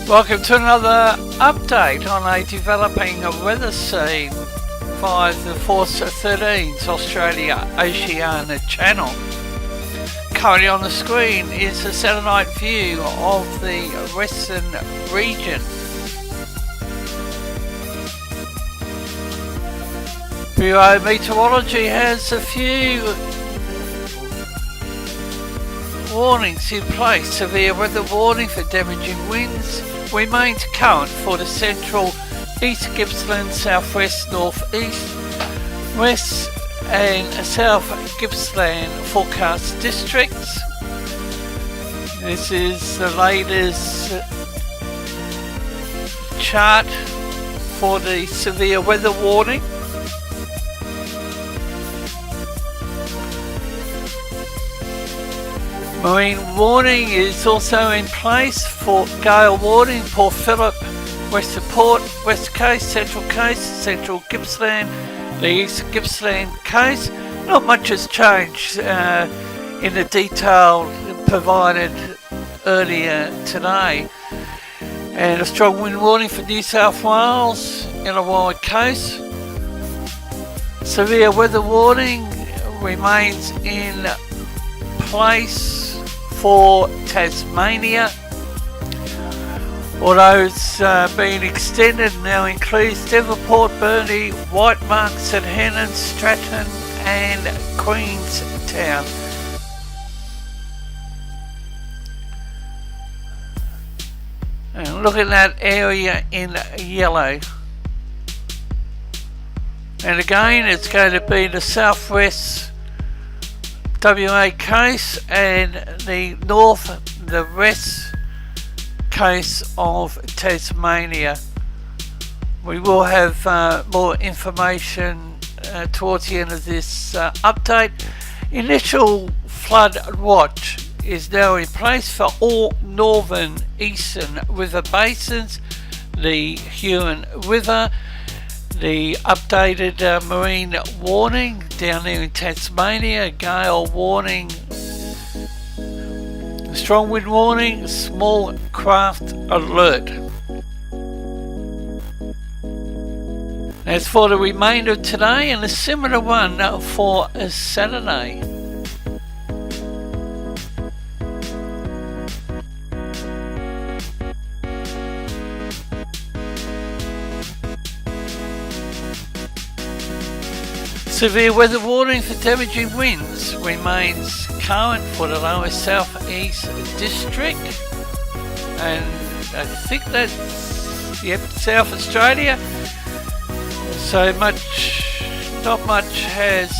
Welcome to another update on a developing weather scene via the Force 13's Australia Oceania channel. Currently on the screen is a satellite view of the western region. Bureau Meteorology has a few warnings in place. Severe weather warning for damaging winds remains current for the central, East Gippsland, southwest, northeast, west and south Gippsland forecast districts. This is the latest chart for the severe weather warning. Marine warning is also in place for Gale warning, Port Phillip, Western Port, West Coast, Central Coast, Central Gippsland, the East Gippsland Coast. Not much has changed in the detail provided earlier today. And a strong wind warning for New South Wales, Illawarra Coast. Severe weather warning remains in place for Tasmania, although it's been extended, now includes Devonport, Burnie, Whitemark, St Helens, Stratton and Queenstown. And look at that area in yellow. And again, it's going to be the southwest WA coast and the west coast of Tasmania. We will have more information towards the end of this update. Initial flood watch is now in place for all northern eastern river basins, the Huron River. The updated marine warning down there in Tasmania, Gale warning, strong wind warning, small craft alert. As for the remainder of today, and a similar one for Saturday. Severe weather warning for damaging winds remains current for the lower southeast district, and I think that's South Australia. So not much has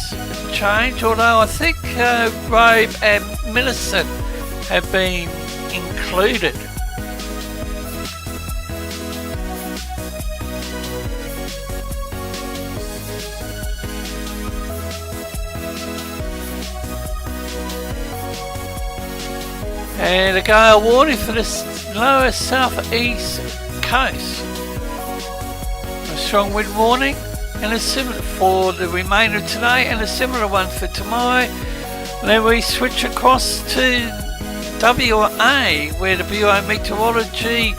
changed, although I think Robe and Millicent have been included. And a gale warning for the lower southeast coast. A strong wind warning and a similar for the remainder of today, and a similar one for tomorrow. Then we switch across to WA, where the Bureau of Meteorology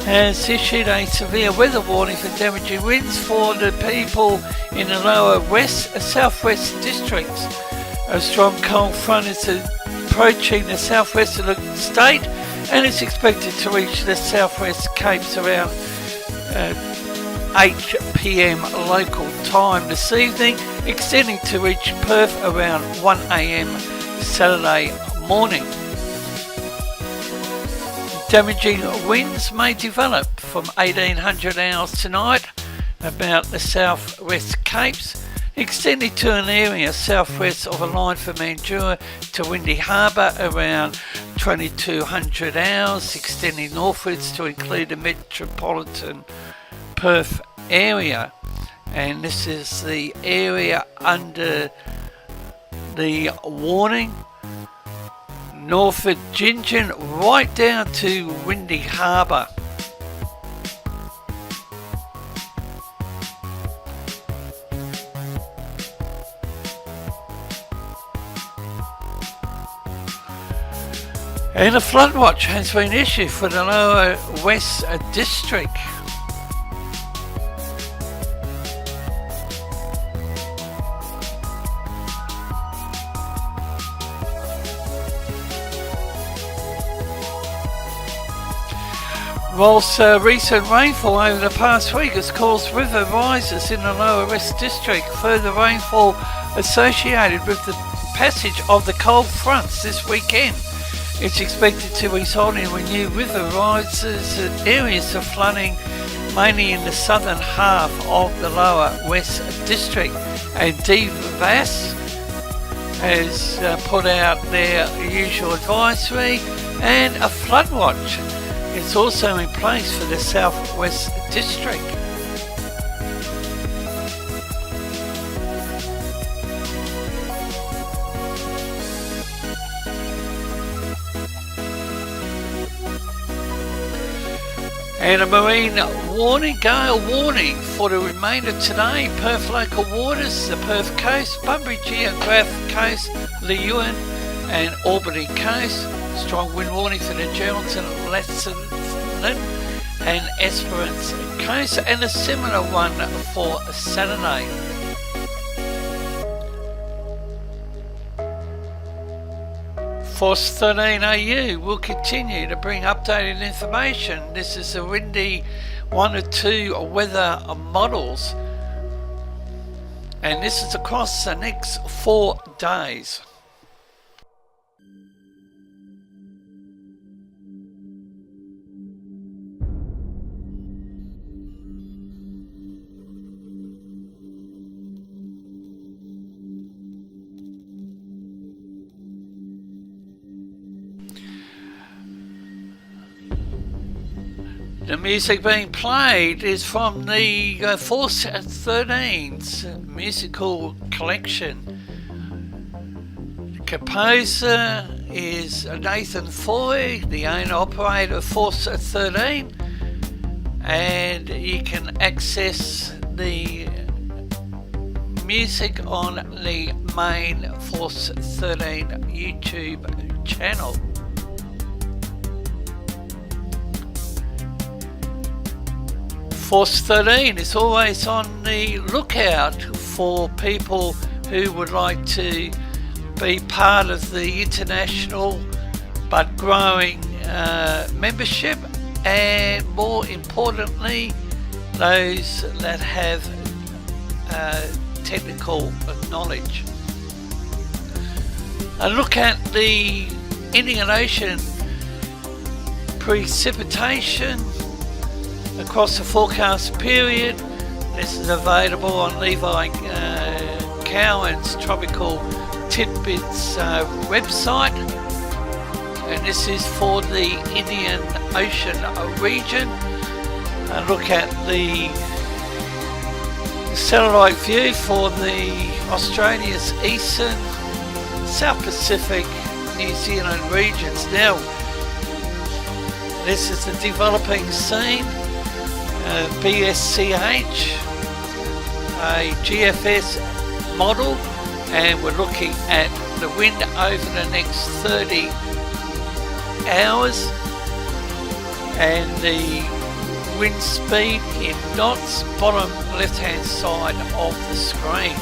has issued a severe weather warning for damaging winds for the people in the lower west and southwest districts. A strong cold front is approaching the southwest of the state, and it's expected to reach the southwest capes around 8 p.m. local time this evening, extending to reach Perth around 1 a.m. Saturday morning. Damaging winds may develop from 1800 hours tonight about the southwest capes, extending to an area southwest of a line from Mandurah to Windy Harbour around 2200 hours, extending northwards to include the metropolitan Perth area. And this is the area under the warning. Norfolk Gingin right down to Windy Harbour. And a flood watch has been issued for the Lower West District. Whilst recent rainfall over the past week has caused river rises in the Lower West District, further rainfall associated with the passage of the cold fronts this weekend is expected to result in renewed river rises and areas of flooding, mainly in the southern half of the Lower West District. And DVAS has put out their usual advisory, and a flood watch is also in place for the Southwest District. And a marine warning, Gale warning for the remainder of today. Perth local waters, the Perth coast, Bunbury Geograph coast, Leeuwin and Albany coast. Strong wind warning for the Geraldton, Latson and Esperance coast, and a similar one for Saturday. Force 13 AU will continue to bring updated information. This is the windy 1 or 2 weather models, and this is across the next 4 days. The music being played is from the Force 13's musical collection. The composer is Nathan Foy, the owner-operator of Force 13, and you can access the music on the main Force 13 YouTube channel. Force 13 is always on the lookout for people who would like to be part of the international but growing membership, and more importantly those that have technical knowledge. A look at the Indian Ocean precipitation across the forecast period. This is available on Levi Cowan's Tropical Tidbits website, and this is for the Indian Ocean region. A look at the satellite view for the Australia's eastern, South Pacific, New Zealand regions. Now, this is the developing scene. BSCH, a GFS model, and we're looking at the wind over the next 30 hours and the wind speed in knots, bottom left hand side of the screen.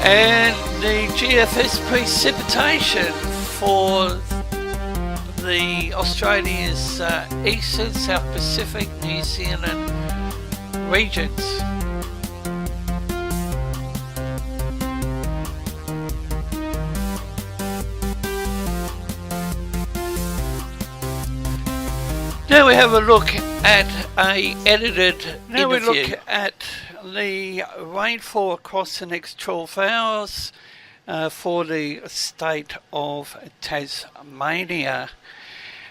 And the GFS precipitation for the Australia's eastern, South Pacific, New Zealand regions. Now we have a look at a edited interview. We look at the rainfall across the next 12 hours for the state of Tasmania.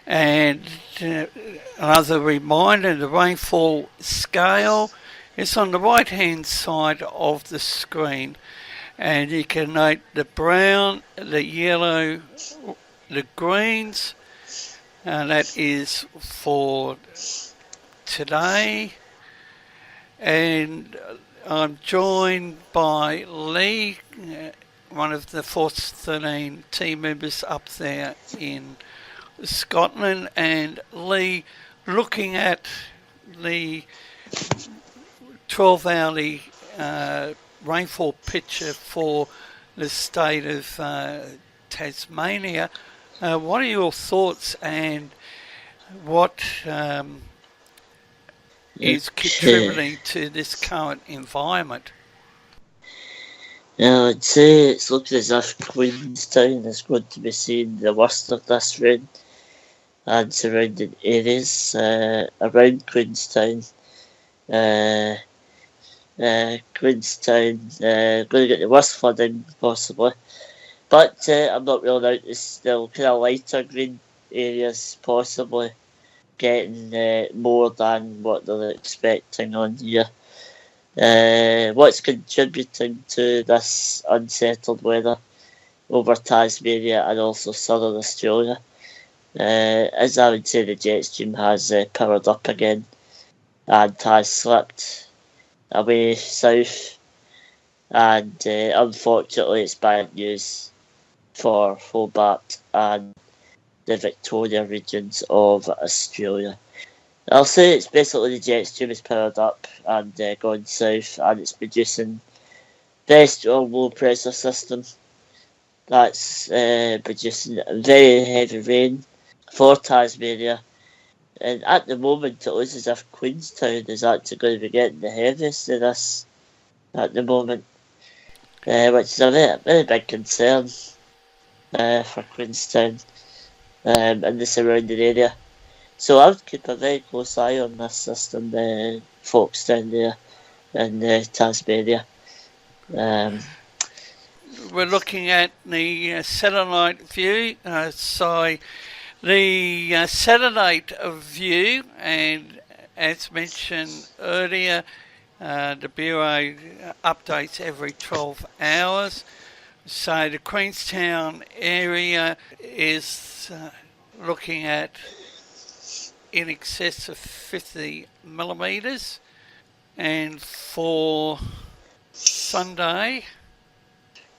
And another reminder, the rainfall scale It's on the right hand side of the screen, and you can note the brown, the yellow, the greens, and that is for today. And I'm joined by Lee, one of the Force 13 team members up there in Scotland. And Lee, looking at the 12-hourly rainfall picture for the state of Tasmania, what are your thoughts, and what is contributing to this current environment? Yeah, I'd say it's looking as if Queenstown is going to be seeing the worst of this rain and surrounding areas around Queenstown. Queenstown going to get the worst flooding possibly, but I'm not ruling out the still kind of lighter green areas possibly getting more than what they're expecting on here. What's contributing to this unsettled weather over Tasmania and also southern Australia, as I would say, the jet stream has powered up again and has slipped away south, and unfortunately it's bad news for Hobart and the Victoria regions of Australia. I'll say it's basically the jet stream is powered up and gone south, and it's producing very strong low pressure system that's producing very heavy rain for Tasmania. And at the moment it looks as if Queenstown is actually going to be getting the heaviest of this at the moment, which is a very, very big concern for Queenstown and the surrounding area. So I would keep a very close eye on this system, folks down there in Tasmania. We're looking at the satellite view. The satellite view, and as mentioned earlier, the Bureau updates every 12 hours. So the Queenstown area is looking at in excess of 50 millimetres, and for Sunday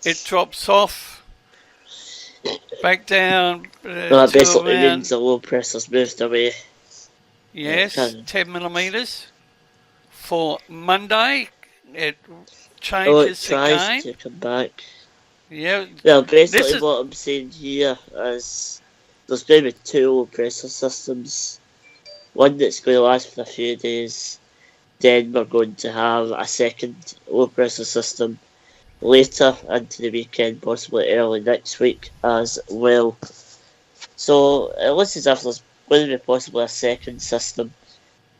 it drops off back down that basically means the low pressure's moved away. Yes, 10 millimetres. For Monday it changes it tries again to come back. Yeah. Well, basically what I'm saying here is there's going to be two low pressure systems. One that's going to last for a few days, then we're going to have a second low pressure system later into the weekend, possibly early next week as well. So it looks as if there's going to be possibly a second system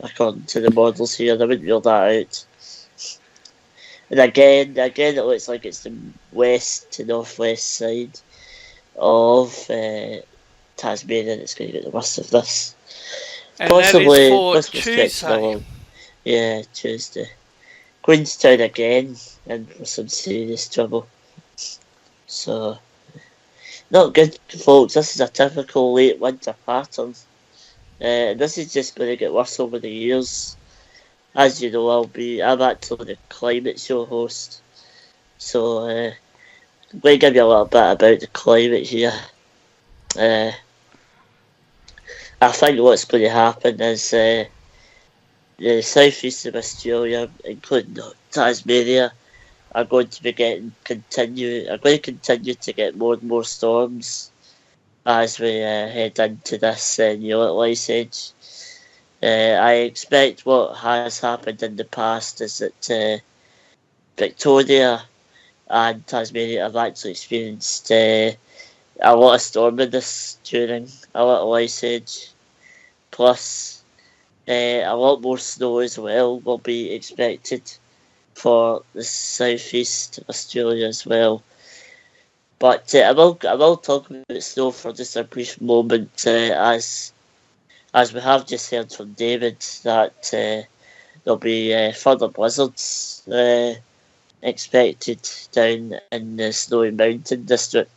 according to the models here. I wouldn't rule that out. And again, it looks like it's the west to northwest side of Tasmania that's going to get the worst of this. And possibly that is for Tuesday. Yeah, Tuesday. Queenstown again, and for some serious trouble. So, not good, folks. This is a typical late winter pattern. This is just going to get worse over the years. As you know, I'm actually the climate show host. So, I'm going to give you a little bit about the climate here. I think what's going to happen is the southeast of Australia, including Tasmania, are going to continue to get more and more storms as we head into this new ice age. I expect what has happened in the past is that Victoria and Tasmania have actually experienced a lot of storminess during a little ice age. Plus, a lot more snow as well will be expected for the southeast of Australia as well. But I will talk about snow for just a brief moment, as we have just heard from David that there'll be further blizzards expected down in the Snowy Mountain district.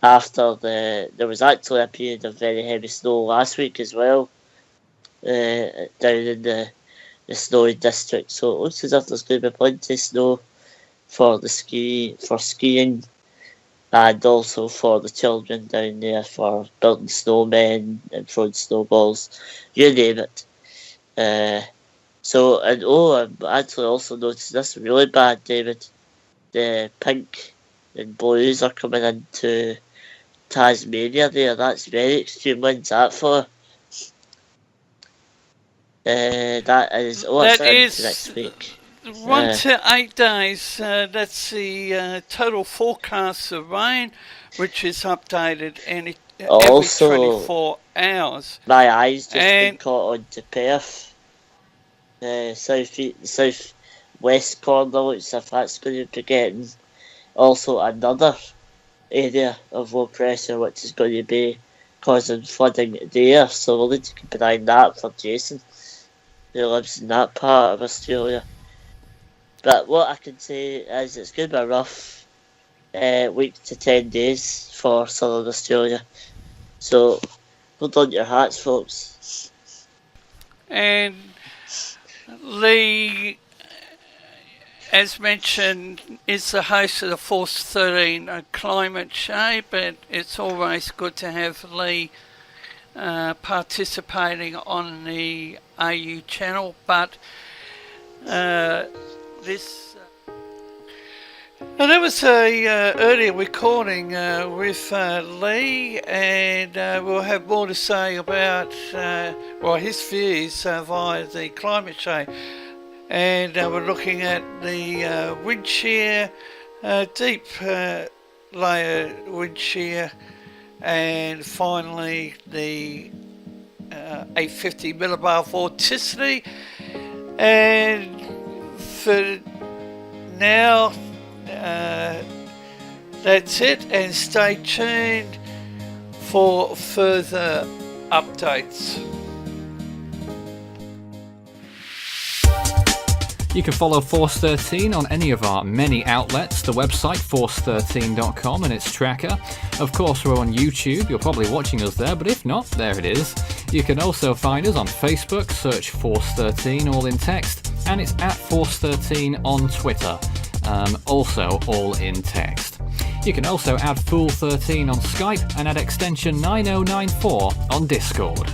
After there was actually a period of very heavy snow last week as well, down in the Snowy district. So it looks as if there's going to be plenty of snow for skiing, and also for the children down there for building snowmen and throwing snowballs, you name it. I've actually also noticed this really bad, David. The pink and blues are coming into Tasmania there. That's very extreme winds, that for. That is next week. 1 to 8 days. That's the total forecast of rain, which is updated every 24 hours. My eyes just been caught on to Perth. South west corner looks as if that's going to be getting also another area of low pressure, which is going to be causing flooding there. So we'll need to keep an eye on that for Jason, who lives in that part of Australia. But what I can say is it's going to be a rough week to 10 days for southern Australia. So hold on to your hats, folks. And Lee, as mentioned, is the host of the Force 13 climate show, but it's always good to have Lee participating on the AU channel. But there was a earlier recording with Lee, and we'll have more to say about his views via the climate show. And we're looking at the wind shear, deep layer wind shear, and finally the 850 millibar vorticity. And for now, that's it, and stay tuned for further updates. You can follow Force 13 on any of our many outlets, the website force13.com and its tracker. Of course, we're on YouTube. You're probably watching us there, but if not, there it is. You can also find us on Facebook, search Force 13, all in text, and it's at Force 13 on Twitter, also all in text. You can also add Fool 13 on Skype and add extension 9094 on Discord.